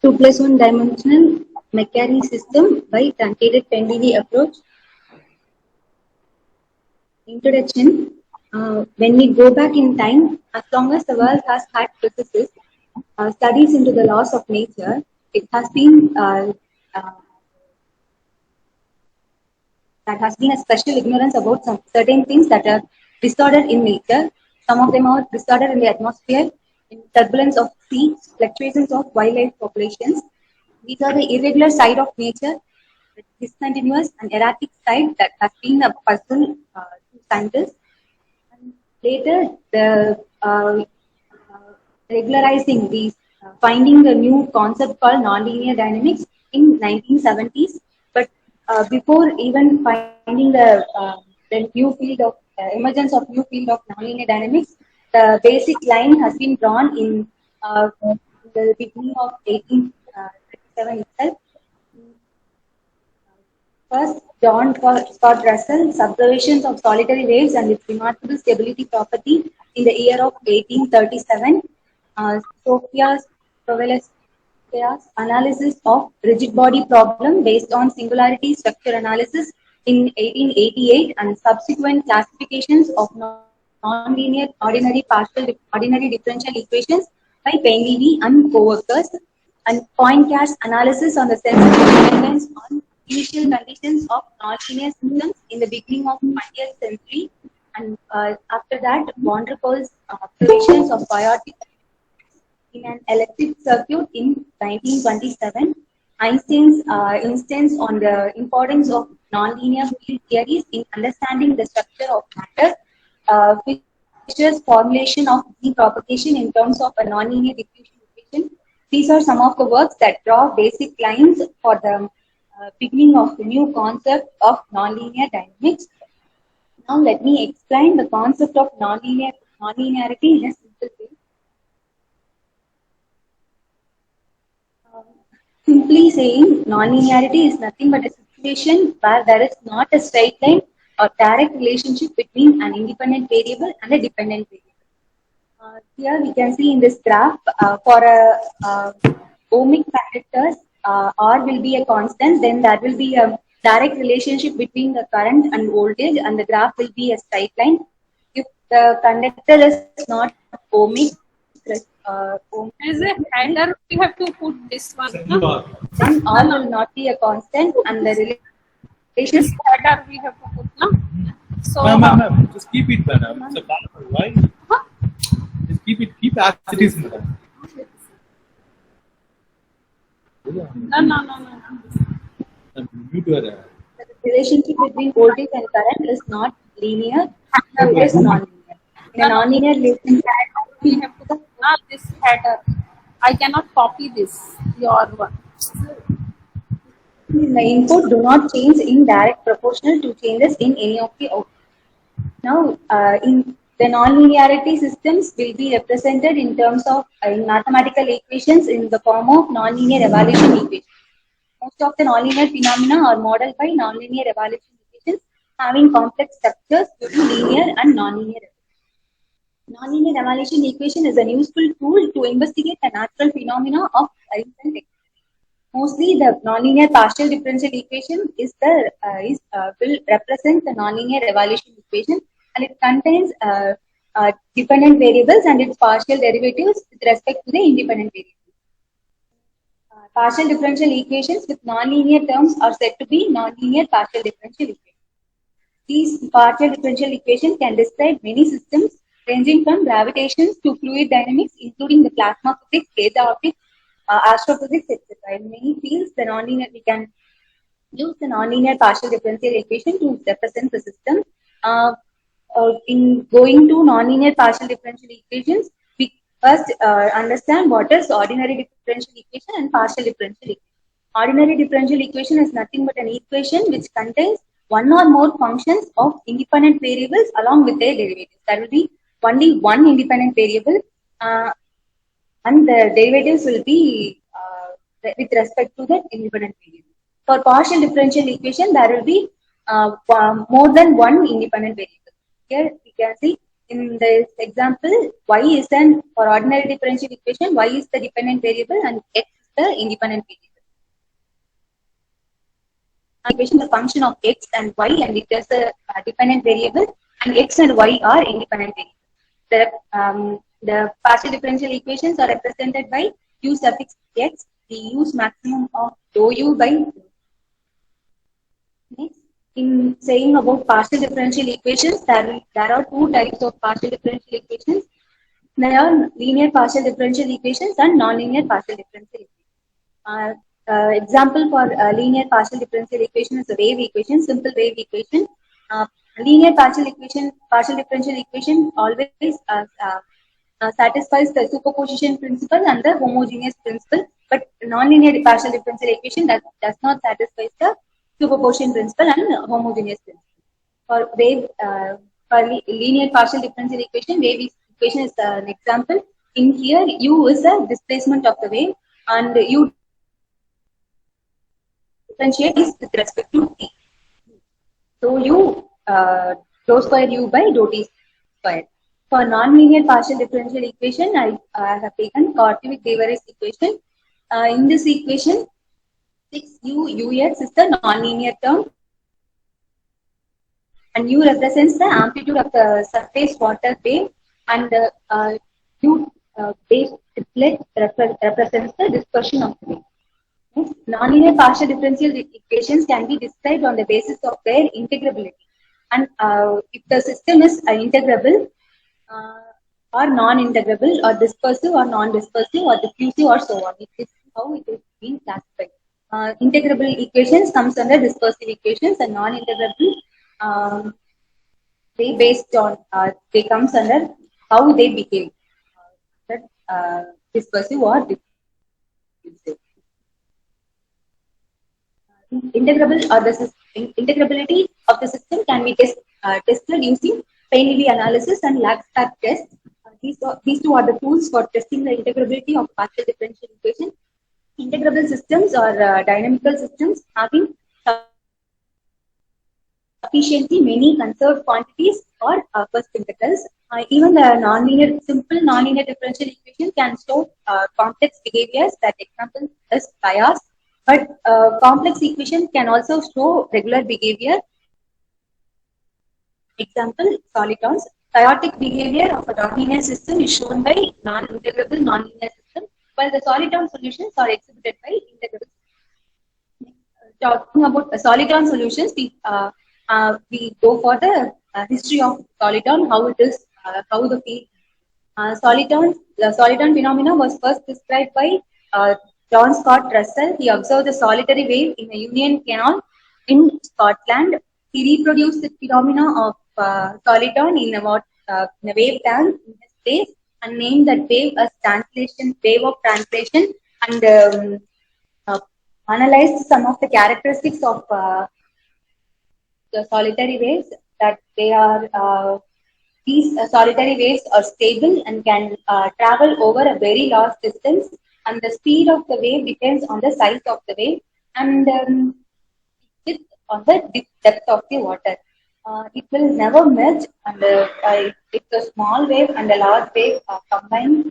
2+1 dimensional McCarry system by truncated Pendevi approach. Introduction. When we go back in time, as long as the world has had processes, studies into the laws of nature, it has been that has been a special ignorance about some certain things that are disordered in nature. Some of them are disordered in the atmosphere, in turbulence of seas, fluctuations of wildlife populations. These are the irregular side of nature, the discontinuous and erratic side that has been a puzzle to scientists. And later, the regularizing these, finding a new concept called nonlinear dynamics in 1970s. But before even finding the new field of emergence of new field of nonlinear dynamics, the basic line has been drawn in the beginning of 1837 itself. First, John Scott Russell's observations of solitary waves and its remarkable stability property in the year of 1837. Sofia Skovaleskaya's analysis of rigid body problem based on singularity structure analysis in 1888 and subsequent classifications of nonlinear ordinary differential equations by Pendevi and co-workers, and Poincare's analysis on the sensitive dependence on initial conditions of nonlinear systems in the beginning of 20th century, and after that, van der Poel's observations of biotic in an electric circuit in 1927, Einstein's instance on the importance of nonlinear field theories in understanding the structure of matter, Fisher's formulation of the propagation in terms of a nonlinear diffusion equation. These are some of the works that draw basic lines for the beginning of the new concept of nonlinear dynamics. Now let me explain the concept of nonlinearity in a simple way. Simply saying, nonlinearity is nothing but a situation where there is not a straight line or direct relationship between an independent variable and a dependent variable. Here we can see in this graph, for a ohmic factors, R will be a constant, then there will be a direct relationship between the current and voltage, and the graph will be a straight line. If the conductor is not ohmic, as a header, we have to put this one. Then R will not be a constant, and the this header we have to put. No? So, ma'am, just keep it, madam. It's a powerful. Why? Just keep as it is, madam. No. The relationship between voltage and current is not linear, it is non-linear. In a non-linear relationship, we have to put this header. I cannot copy this, your one. the input do not change in direct proportional to changes in any of the output. Now, in the nonlinearity systems will be represented in terms of mathematical equations in the form of nonlinear evaluation equations. Most of the nonlinear phenomena are modeled by nonlinear evaluation equations having complex structures due to linear and nonlinear evaluation. Nonlinear evaluation equation is a useful tool to investigate the natural phenomena of science and technology. Mostly, the nonlinear partial differential equation will represent the nonlinear evaluation equation, and it contains dependent variables and its partial derivatives with respect to the independent variables. Partial differential equations with nonlinear terms are said to be nonlinear partial differential equations. These partial differential equations can describe many systems ranging from gravitation to fluid dynamics, including the plasma physics, data optics, astrophysics, etc. In many fields, we can use the nonlinear partial differential equation to represent the system. In going to nonlinear partial differential equations, we first understand what is ordinary differential equation and partial differential equation. Ordinary differential equation is nothing but an equation which contains one or more functions of independent variables along with their derivatives. There will be only one independent variable, and the derivatives will be with respect to the independent variable. For partial differential equation, there will be more than one independent variable. Here we can see in this example, y is for ordinary differential equation, y is the dependent variable and x is the independent variable. Equation is a function of x and y, and it is a dependent variable, and x and y are independent variables. The partial differential equations are represented by u suffix x, the u's maximum of dou u by dou. Next, in saying about partial differential equations, there are two types of partial differential equations. There are linear partial differential equations and non-linear partial differential equations. Example for linear partial differential equation is a wave equation, simple wave equation. Linear partial differential equation always satisfies the superposition principle and the homogeneous principle, but non-linear partial differential equation does not satisfy the superposition principle and homogeneous principle. For wave, linear partial differential equation, wave equation is an example. In here, u is a displacement of the wave, and u differentiate is with respect to t. So u dou square u by dou t square. For non-linear partial differential equation, I have taken Korteweg-Devere's equation. In this equation, 6u ux is the non-linear term, and u represents the amplitude of the surface water wave, and u base triplet represents the dispersion of the wave. Non-linear partial differential equations can be described on the basis of their integrability. And if the system is integrable or non-integrable, or dispersive or non-dispersive, or diffusive, or so on, it is how it is being classified. Integrable equations comes under dispersive equations, and non-integrable they comes under how they behave, dispersive or diffusive. Integrability of the system can be tested using Painley analysis and Lagstad test. These two are the tools for testing the integrability of partial differential equation. Integrable systems are dynamical systems having sufficiently many conserved quantities or first integrals. Even the simple nonlinear differential equation can show complex behaviors. That example is bias. But complex equation can also show regular behavior. Example, solitons. Chaotic behavior of a nonlinear system is shown by non-integrable nonlinear system, while the soliton solutions are exhibited by integrable systems. Talking about soliton solutions, we go for the history of soliton, how it is, how the field. The soliton phenomena was first described by John Scott Russell. He observed a solitary wave in a Union Canal in Scotland. He reproduced the phenomena of soliton in a wave tank in his place and named that wave as wave of translation, and analyzed some of the characteristics of the solitary waves, that they are these solitary waves are stable and can travel over a very large distance, and the speed of the wave depends on the size of the wave and on the depth of the water. It will never merge, and if the small wave and the large wave are combined,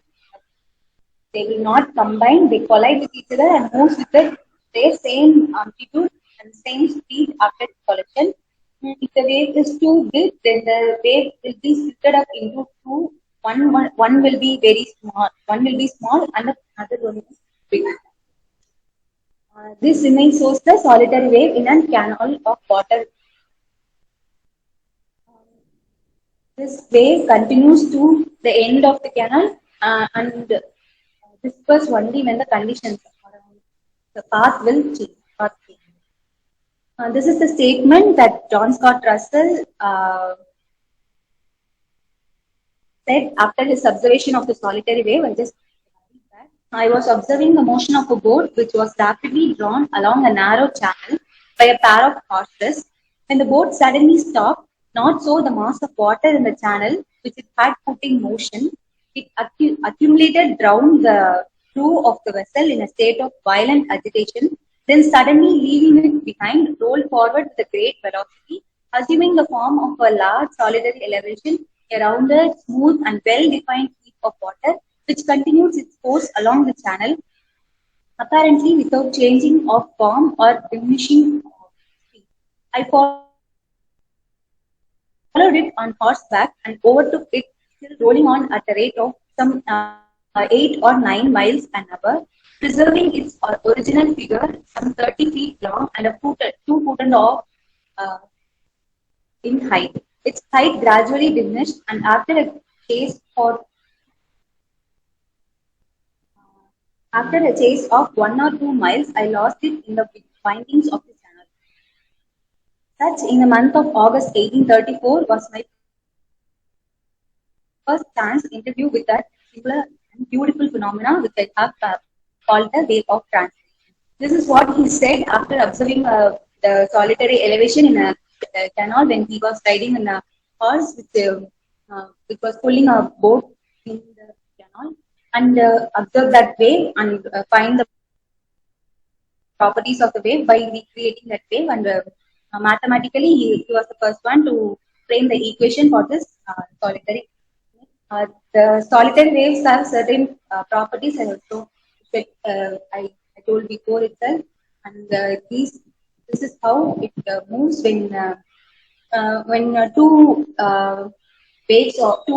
they will not combine. They collide with each other and move with their same amplitude and same speed after collision. If the wave is too big, then the wave will be split up into two. One will be very small. One will be small, and another one is big. This image shows the solitary wave in a canal of water. This wave continues to the end of the canal and disperse only when the conditions are around. The path will change. This is the statement that John Scott Russell said after his observation of the solitary wave. I was observing the motion of a boat which was rapidly drawn along a narrow channel by a pair of horses. When the boat suddenly stopped, not so the mass of water in the channel, which it had put in motion, it accumulated, drowned the crew of the vessel in a state of violent agitation, then suddenly leaving it behind, rolled forward with a great velocity, assuming the form of a large solitary elevation around a smooth and well-defined heap of water, which continues its course along the channel. apparently without changing of form or diminishing speed. I followed it on horseback and overtook it, still rolling on at a rate of some 8 or 9 miles an hour, preserving its original figure, some 30 feet long and a foot, 2 foot and off uh, in height. Its height gradually diminished, and chase for after a chase of 1 or 2 miles, I lost it in the windings of the channel. Such, in the month of August 1834, was my first chance interview with that singular and beautiful phenomena which I have called the wave of translation. This is what he said after observing the solitary elevation in a canal when he was riding in a horse which was pulling a boat in the canal, and observe that wave and find the properties of the wave by recreating that wave, and mathematically he was the first one to frame the equation for this solitary. The solitary waves have certain properties, I also I told before itself, and this is how it moves when two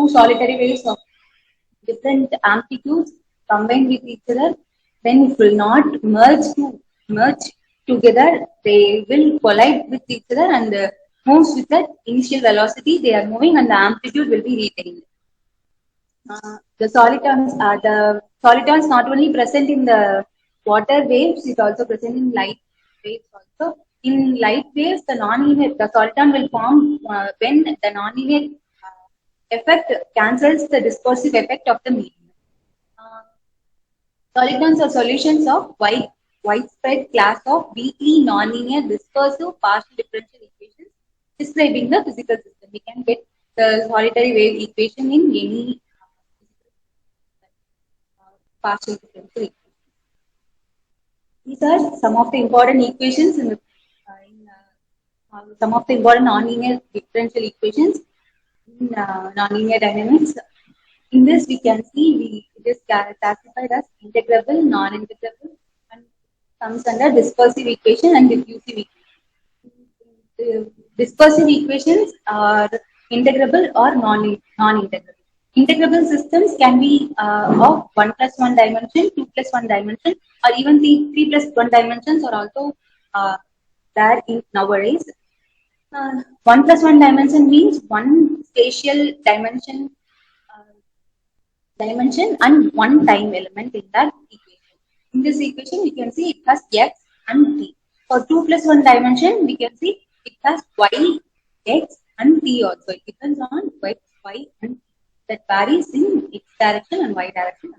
solitary waves of different amplitudes combined with each other, then it will not merge together. They will collide with each other and moves with that initial velocity they are moving, and the amplitude will be retained. The solitons not only present in the water waves, it also present in light waves also. In light waves, the soliton will form when the nonlinear effect cancels the dispersive effect of the medium. Solitons are solutions of widespread class of weakly nonlinear dispersive partial differential equations describing the physical system. We can get the solitary wave equation in any partial differential equation. These are some of the important equations some of the important nonlinear differential equations in nonlinear dynamics. In this, we can see it is classified as integrable, non-integrable, and comes under dispersive equation and diffusive equation. Dispersive equations are integrable or non-integrable. Integrable systems can be of 1 plus 1 dimension, 2 plus 1 dimension, or even 3 plus 1 dimensions are also there in nowadays. 1 plus 1 dimension means one spatial dimension and one time element in that equation. In this equation, we can see it has x and t. For 2 plus 1 dimension, we can see it has y, x, and t also. It depends on x, y, and t. That varies in x direction and y direction.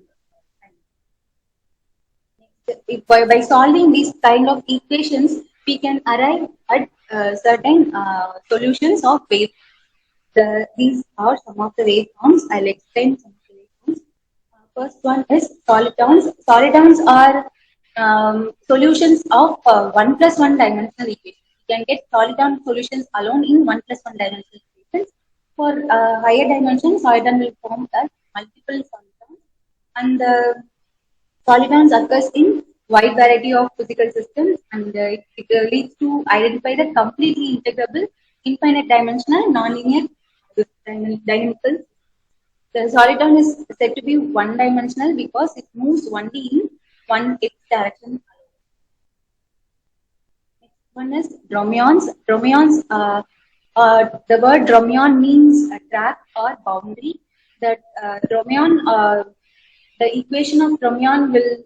By solving these kind of equations, we can arrive at certain solutions of wave. These are some of the waveforms. I'll explain some of the waveforms. First one is solitons. Solitons are solutions of 1 plus 1 dimensional equations. You can get soliton solutions alone in 1 plus 1 dimensional equations. For higher dimensions, soliton will form as multiple solitons, and solitons occurs in wide variety of physical systems, and it leads to identify the completely integrable, infinite dimensional, nonlinear dynamical. The soliton is said to be one-dimensional because it moves only in one x direction. Next one is dromions. Dromions. The word dromion means a track or boundary. That dromion, the equation of dromion will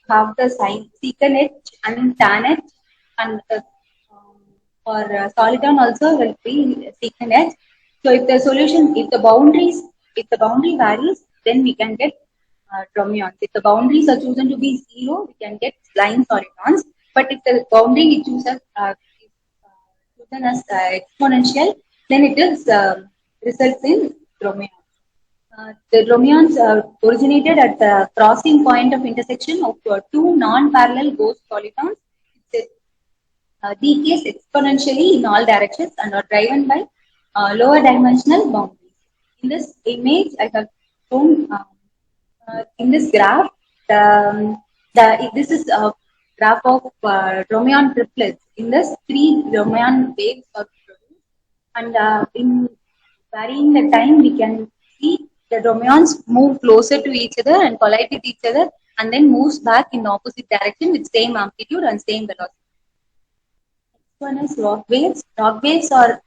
have the sign secant h and tan h, and for soliton also will be secant h. So if the boundary varies, then we can get dromions. If the boundaries are chosen to be 0, we can get line solitons. But if the boundary we chosen as exponential, then it is results in dromions. The dromions originated at the crossing point of intersection of two non-parallel ghost solitons. It decays exponentially in all directions and are driven by lower dimensional boundaries. In this image, I have shown in this graph, the This is a graph of Romean triplets. In this, 3 Romean waves are produced, and in varying the time, we can see the Romeans move closer to each other and collide with each other, and then moves back in opposite direction with same amplitude and same velocity. Next one is rock waves. Rock waves are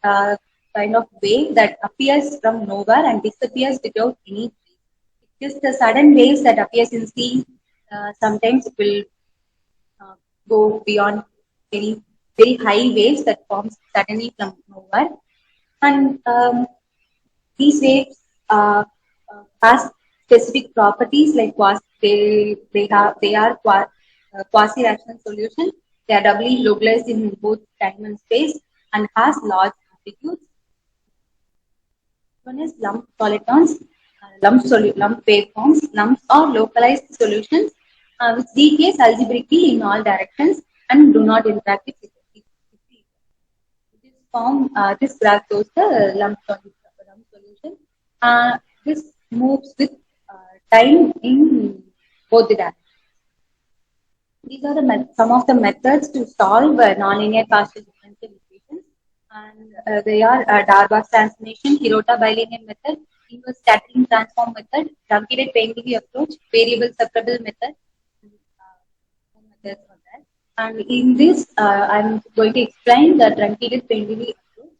kind of wave that appears from nowhere and disappears without any trace. It is the sudden waves that appears in sea. Sometimes it will go beyond very high waves that forms suddenly from nowhere. And these waves have specific properties like they are quasi-rational solution. They are doubly localized in both time and space and has large amplitudes. One is lump solitons, lump waveforms. Lumps are localized solutions which decays algebraically in all directions and do not interact with each other. This form, this graph shows the lump solution. This moves with time in both the directions. These are some of the methods to solve nonlinear partial differential equations, and they are Darboux transformation, Hirota bilinear method, inverse scattering transform method, truncated Pengili approach, variable separable method. Methods for that. And in this, I'm going to explain the truncated Pengili approach.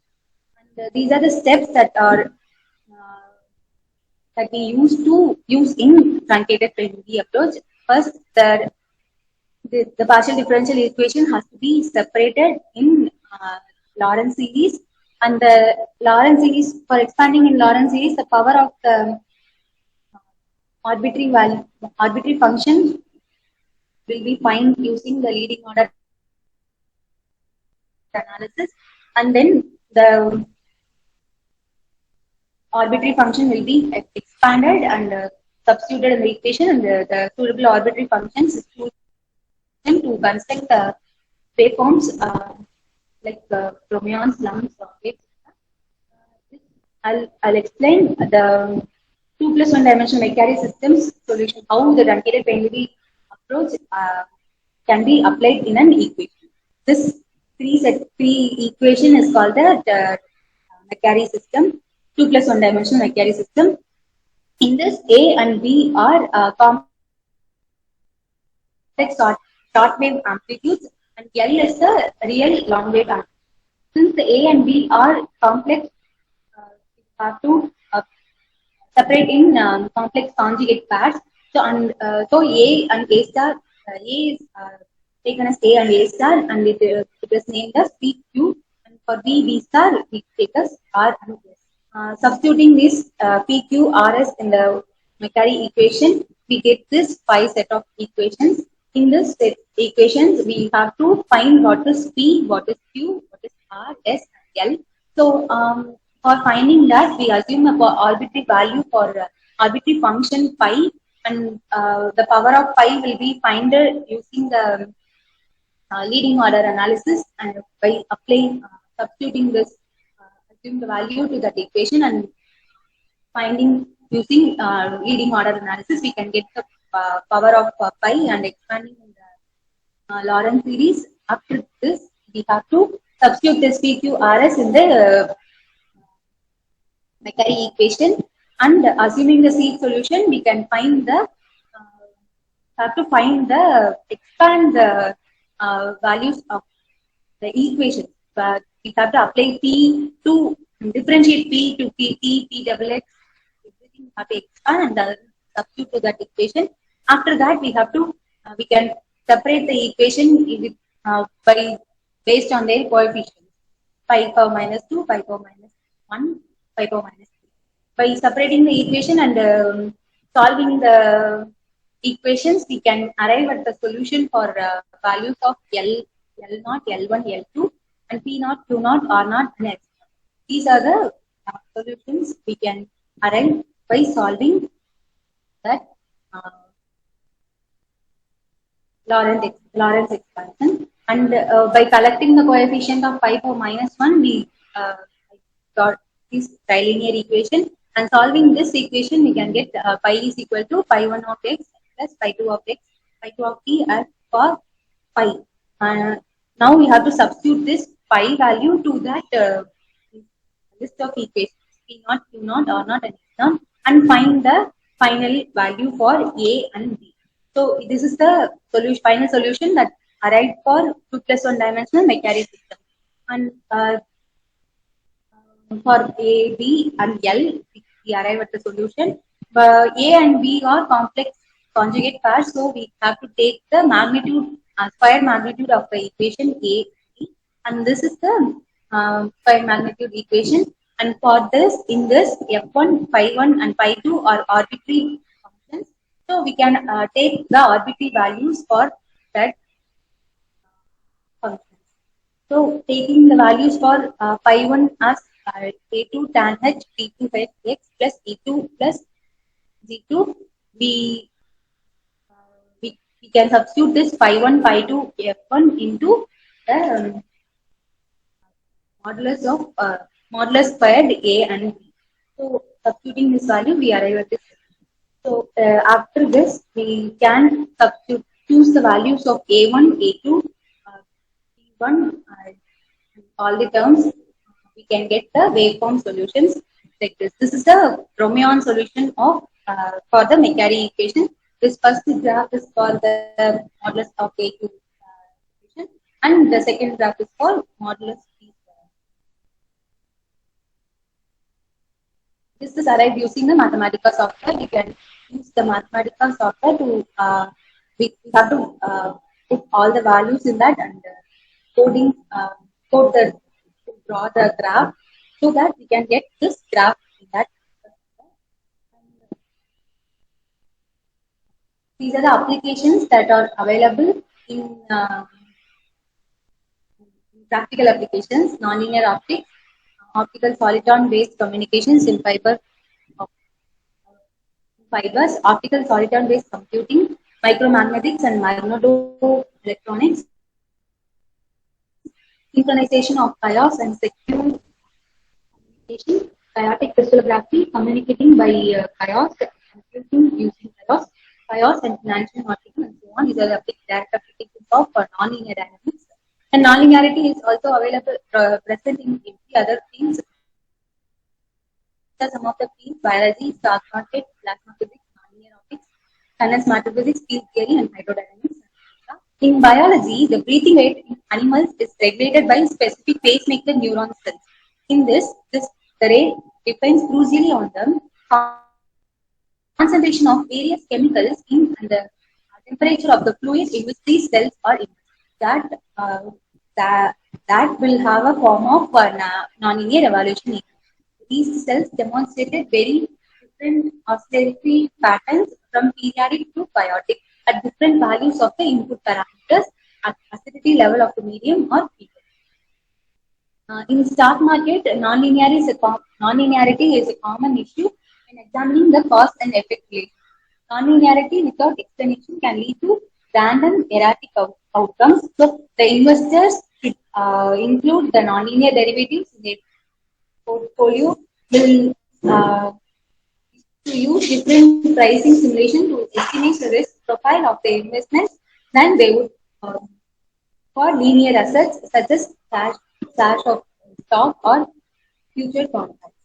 And these are the steps that are that we use in truncated Pengili approach. First, the partial differential equation has to be separated in Lorentz series, and the Lorentz series, for expanding in Lorentz series, the power of the arbitrary function will be found using the leading order analysis, and then the arbitrary function will be expanded and substituted in the equation, and the suitable arbitrary functions is to construct waveforms like fermions, lumps, or waves. I'll explain the 2 plus 1 dimensional Macquarrie systems solution, how the truncated Pengili approach can be applied in an equation. This three equation is called the Macquarrie system, 2 plus 1 dimensional Macquarrie system. In this, A and B are complex short wave amplitudes, and L is the real long wave amplitude. Since the A and B are complex, we have to separate in complex conjugate pairs. So A and A star, A is taken as A and A star, and it is named as PQ. And for B star, we take as R and S. Substituting this PQ, RS in the Macquarrie equation, we get this 5 set of equations. In this set equations, we have to find what is P, what is Q, what is R, S, and L. So for finding that, we assume a arbitrary value for arbitrary function phi, and the power of phi will be found using the leading order analysis, and by applying substituting this, assume the value to that equation and finding using leading order analysis, we can get the power of pi and expanding in the Lorentz series. After this, we have to substitute this PQRS in the Macquarrie equation, and assuming the seed solution, we can find the expand the values of the equation. But we have to apply P to differentiate P to P double X. Everything have to expand and substitute to that equation. After that, we have to we can separate the equation with, by based on their coefficients: pi power minus 2, pi power minus 1, pi power minus 3. By separating the equation and solving the equations, we can arrive at the solution for values of L0, L1, L2, and P0, Q0, R0, and S. These are the solutions we can arrive by solving that Lorentz expansion. And by collecting the coefficient of pi power minus 1, we got this trilinear equation. And solving this equation, we can get pi is equal to pi 1 of x plus pi 2 of x phi2 of t as for phi. Now we have to substitute this phi value to that list of equations P naught, Q naught, R naught, and S naught, and find the final value for A and B. So this is the solution, final solution that arrived for 2 plus 1 dimensional Macquarie system. And for A, B, and L, we arrive at the solution. A and B are complex conjugate pairs, so we have to take the magnitude, square magnitude of the equation A and B, and this is the square magnitude equation. And for this, in this, f1, phi1, and phi2 are arbitrary functions, so we can take the arbitrary values for that function. So taking the values for phi1 as a2 tan h p2 h x plus e2 plus g2, we can substitute this phi1 phi2 f1 into the modulus squared a and b. So substituting this value, we arrive at this. So after this, we can substitute, choose the values of a1, a2, b1, all the terms. We can get the waveform solutions like this. This is the Bromeon solution of for the Macquarie equation. This first graph is for the modulus of A2 equation, and the second graph is for modulus B. This is arrived using the Mathematica software. We can use the Mathematica software to we have to put all the values in that and code the draw the graph so that we can get this graph in that. These are the applications that are available in practical applications: nonlinear optics, optical soliton based communications in fibers, optical soliton based computing, micromagnetics and magneto-electronics, synchronization of chaos and secure communication, chaotic crystallography, communicating by chaos, computing using chaos and financial marketing, and so on. These are the direct applications of nonlinear dynamics. And nonlinearity is also available present in the other fields. Some of the fields: biology, stock market, plasma physics, nonlinear optics, condensed matter physics, field theory, and hydrodynamics. In biology, the breathing rate in animals is regulated by specific pacemaker neuron cells. In this the rate depends crucially on the concentration of various chemicals in and the temperature of the fluid in which these cells are immersed. That will have a form of nonlinear evolution. These cells demonstrated very different oscillatory patterns from periodic to chaotic at different values of the input parameters at acidity level of the medium or pH. In stock market, nonlinearity is a common issue when examining the cause and effect relation. Nonlinearity without explanation can lead to random erratic outcomes. So the investors should include the nonlinear derivatives in their portfolio. Will to use different pricing simulation to estimate the risk profile of the investment than they would for linear assets such as cash of stock or future contracts.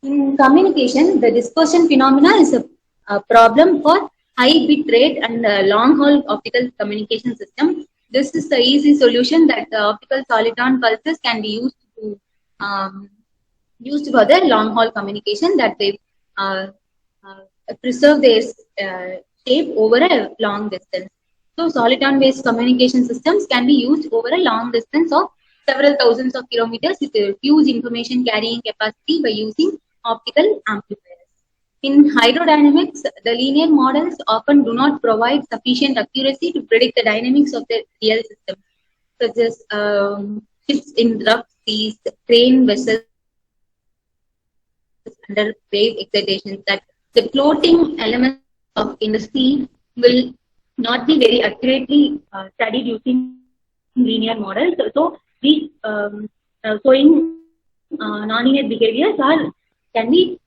In communication, the dispersion phenomena is a problem for high bit rate and long haul optical communication system. This is the easy solution that the optical soliton pulses can be used for the long haul communication, that they preserve their shape over a long distance. So soliton based communication systems can be used over a long distance of several thousands of kilometers with a huge information carrying capacity by using optical amplifiers. In hydrodynamics, the linear models often do not provide sufficient accuracy to predict the dynamics of the real system, such as ships in rough seas, train vessels under wave excitations, that the floating elements in the sea will not be very accurately studied using linear models. So these showing nonlinear behaviors can be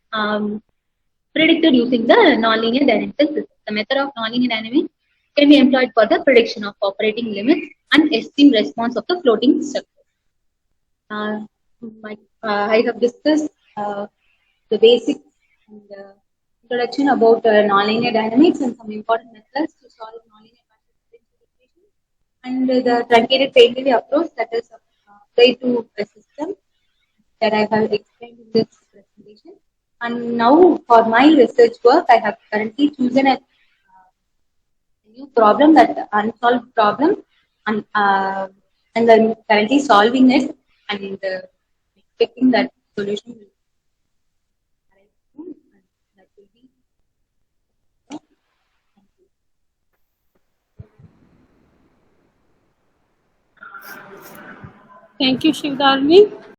predicted using the nonlinear dynamical system. The method of nonlinear dynamics can be employed for the prediction of operating limits and esteem response of the floating structure. I have discussed the basic and introduction about nonlinear dynamics and some important methods to solve nonlinear differential equations, and the truncated pair-wave approach that is applied to a system that I have explained in this presentation. And now for my research work, I have currently chosen a new problem, that unsolved problem, and I'm currently solving it, and expecting that solution will arrive soon, and that will be. Thank you, Shivdalini.